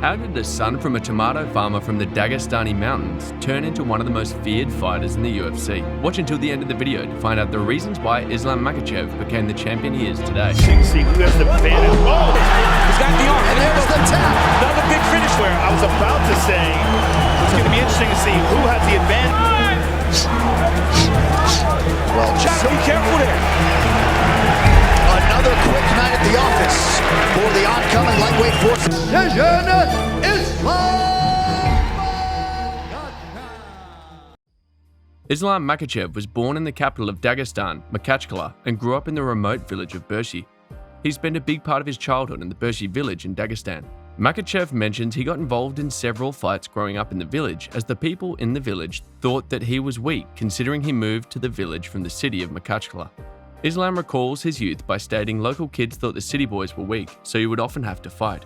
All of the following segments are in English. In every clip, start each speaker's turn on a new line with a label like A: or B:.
A: How did the son from a tomato farmer from the Dagestani mountains turn into one of the most feared fighters in the UFC? Watch until the end of the video to find out the reasons why Islam Makhachev became the champion he is today.
B: You can see who has the advantage. Oh!
C: He's got the arm,
B: and there's the tap.
C: Another big finish.
B: Where I was about to say, it's going to be interesting to see who has the advantage.
C: Well, just be careful there.
D: Another quick night at the office for the oncoming lightweight force.
A: Islam Makhachev was born in the capital of Dagestan, Makhachev, and grew up in the remote village of Burshi. He spent a big part of his childhood in the Burshi village in Dagestan. Makhachev mentions he got involved in several fights growing up in the village as the people in the village thought that he was weak considering he moved to the village from the city of Makhachev. Islam recalls his youth by stating local kids thought the city boys were weak, so he would often have to fight.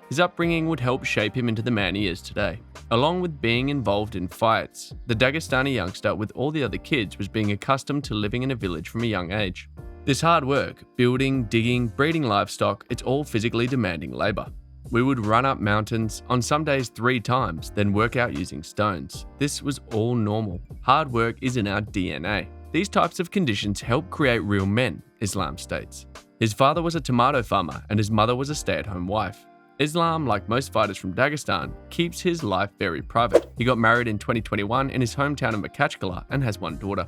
A: His upbringing would help shape him into the man he is today. Along with being involved in fights, the Dagestani youngster with all the other kids was being accustomed to living in a village from a young age. This hard work, building, digging, breeding livestock, it's all physically demanding labor. We would run up mountains, on some days 3 times, then work out using stones. This was all normal. Hard work is in our DNA. These types of conditions help create real men, Islam states. His father was a tomato farmer and his mother was a stay-at-home wife. Islam, like most fighters from Dagestan, keeps his life very private. He got married in 2021 in his hometown of Makhachev and has 1 daughter.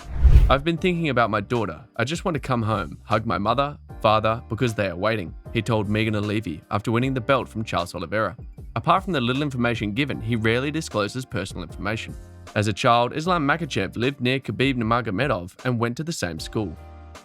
A: I've been thinking about my daughter. I just want to come home, hug my mother, father, because they are waiting, he told Megan Levy after winning the belt from Charles Oliveira. Apart from the little information given, he rarely discloses personal information. As a child, Islam Makhachev lived near Khabib Nurmagomedov and went to the same school.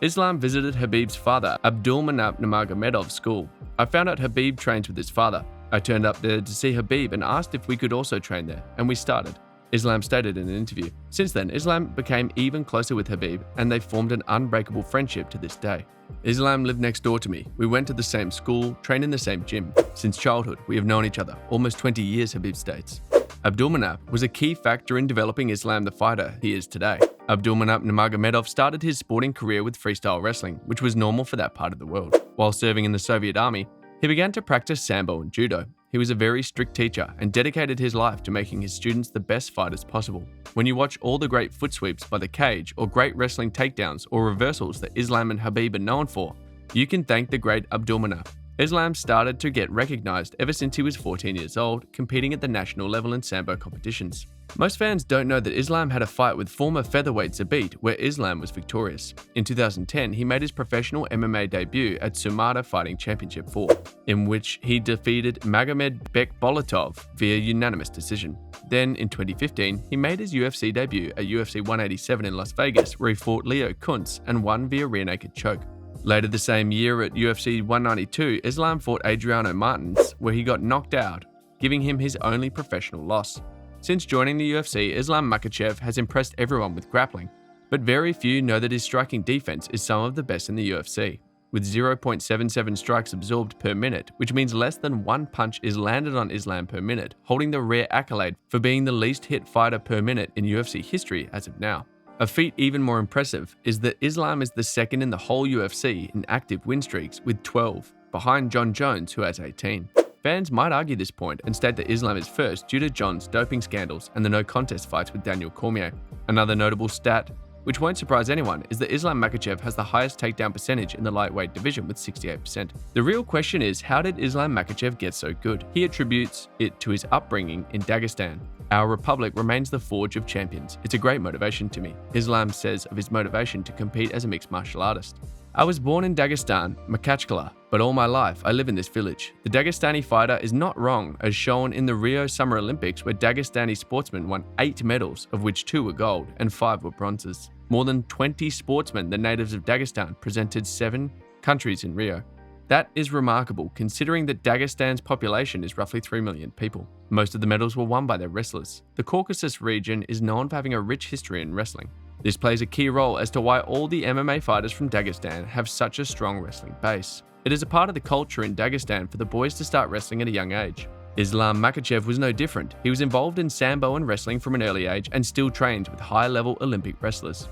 A: Islam visited Khabib's father, Abdulmanap Nurmagomedov's school. I found out Khabib trains with his father. I turned up there to see Khabib and asked if we could also train there, and we started, Islam stated in an interview. Since then, Islam became even closer with Khabib, and they formed an unbreakable friendship to this day. Islam lived next door to me. We went to the same school, trained in the same gym. Since childhood, we have known each other, almost 20 years, Khabib states. Abdulmanap was a key factor in developing Islam the fighter he is today. Abdulmanap Nurmagomedov started his sporting career with freestyle wrestling, which was normal for that part of the world. While serving in the Soviet army, he began to practice sambo and judo. He was a very strict teacher and dedicated his life to making his students the best fighters possible. When you watch all the great foot sweeps by the cage or great wrestling takedowns or reversals that Islam and Khabib are known for, you can thank the great Abdulmanap. Islam started to get recognized ever since he was 14 years old, competing at the national level in sambo competitions. Most fans don't know that Islam had a fight with former featherweight Zabit, where Islam was victorious. In 2010, he made his professional MMA debut at Sumatra Fighting Championship 4, in which he defeated Magomed Bekbolatov via unanimous decision. Then, in 2015, he made his UFC debut at UFC 187 in Las Vegas, where he fought Leo Kuntz and won via rear naked choke. Later the same year at UFC 192, Islam fought Adriano Martins, where he got knocked out, giving him his only professional loss. Since joining the UFC, Islam Makhachev has impressed everyone with grappling, but very few know that his striking defense is some of the best in the UFC. With 0.77 strikes absorbed per minute, which means less than 1 punch is landed on Islam per minute, holding the rare accolade for being the least hit fighter per minute in UFC history as of now. A feat even more impressive is that Islam is the second in the whole UFC in active win streaks with 12, behind Jon Jones who has 18. Fans might argue this point and state that Islam is first due to Jon's doping scandals and the no contest fights with Daniel Cormier. Another notable stat, which won't surprise anyone, is that Islam Makhachev has the highest takedown percentage in the lightweight division with 68%. The real question is, how did Islam Makhachev get so good? He attributes it to his upbringing in Dagestan. Our republic remains the forge of champions. It's a great motivation to me. Islam says of his motivation to compete as a mixed martial artist. I was born in Dagestan, Makhachev, but all my life I live in this village. The Dagestani fighter is not wrong, as shown in the Rio Summer Olympics, where Dagestani sportsmen won 8 medals, of which 2 were gold and 5 were bronzes. More than 20 sportsmen, the natives of Dagestan, presented 7 countries in Rio. That is remarkable, considering that Dagestan's population is roughly 3 million people. Most of the medals were won by their wrestlers. The Caucasus region is known for having a rich history in wrestling. This plays a key role as to why all the MMA fighters from Dagestan have such a strong wrestling base. It is a part of the culture in Dagestan for the boys to start wrestling at a young age. Islam Makhachev was no different. He was involved in sambo and wrestling from an early age and still trains with high-level Olympic wrestlers.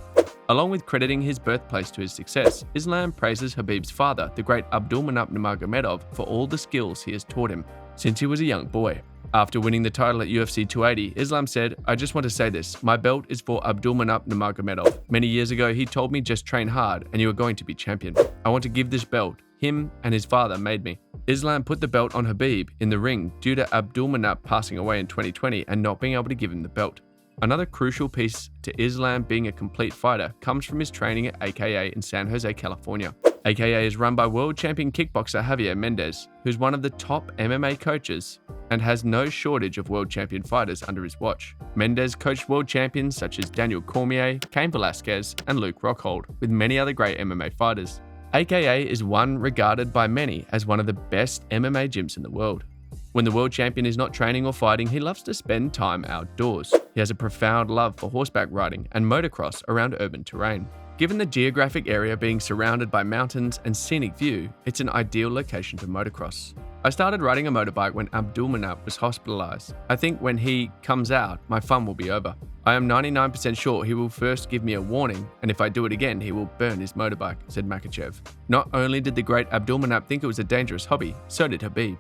A: Along with crediting his birthplace to his success, Islam praises Khabib's father, the great Abdulmanap Nurmagomedov, for all the skills he has taught him. since he was a young boy. After winning the title at UFC 280, Islam said, "I just want to say this, my belt is for Khabib Nurmagomedov. Many years ago, he told me just train hard and you are going to be champion. I want to give this belt. Him and his father made me." Islam put the belt on Khabib in the ring due to Khabib passing away in 2020 and not being able to give him the belt. Another crucial piece to Islam being a complete fighter comes from his training at AKA in San Jose, California. AKA is run by world champion kickboxer Javier Mendez, who's one of the top MMA coaches and has no shortage of world champion fighters under his watch. Mendez coached world champions such as Daniel Cormier, Cain Velasquez, and Luke Rockhold, with many other great MMA fighters. AKA is one regarded by many as one of the best MMA gyms in the world. When the world champion is not training or fighting, he loves to spend time outdoors. He has a profound love for horseback riding and motocross around urban terrain. Given the geographic area being surrounded by mountains and scenic view, it's an ideal location to motocross. I started riding a motorbike when Khabib was hospitalized. I think when he comes out, my fun will be over. I am 99% sure he will first give me a warning, and if I do it again, he will burn his motorbike, said Makhachev. Not only did the great Khabib think it was a dangerous hobby, so did Khabib.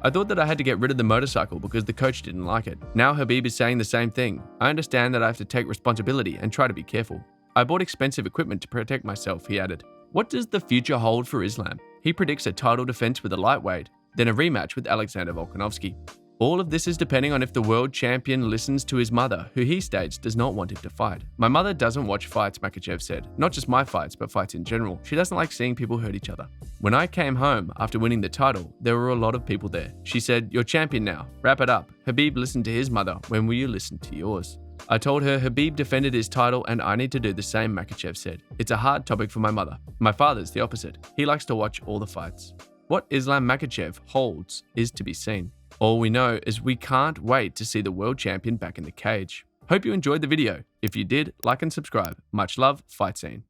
A: I thought that I had to get rid of the motorcycle because the coach didn't like it. Now Khabib is saying the same thing. I understand that I have to take responsibility and try to be careful. I bought expensive equipment to protect myself, he added. What does the future hold for Islam? He predicts a title defense with a lightweight, then a rematch with Alexander Volkanovski. All of this is depending on if the world champion listens to his mother, who he states does not want him to fight. My mother doesn't watch fights, Makhachev said. Not just my fights, but fights in general. She doesn't like seeing people hurt each other. When I came home after winning the title, there were a lot of people there. She said, "You're champion now. Wrap it up. Khabib listened to his mother. When will you listen to yours?" I told her Khabib defended his title and I need to do the same, Makhachev said. It's a hard topic for my mother. My father's the opposite. He likes to watch all the fights. What Islam Makhachev holds is to be seen. All we know is we can't wait to see the world champion back in the cage. Hope you enjoyed the video. If you did, like and subscribe. Much love, Fight Scene.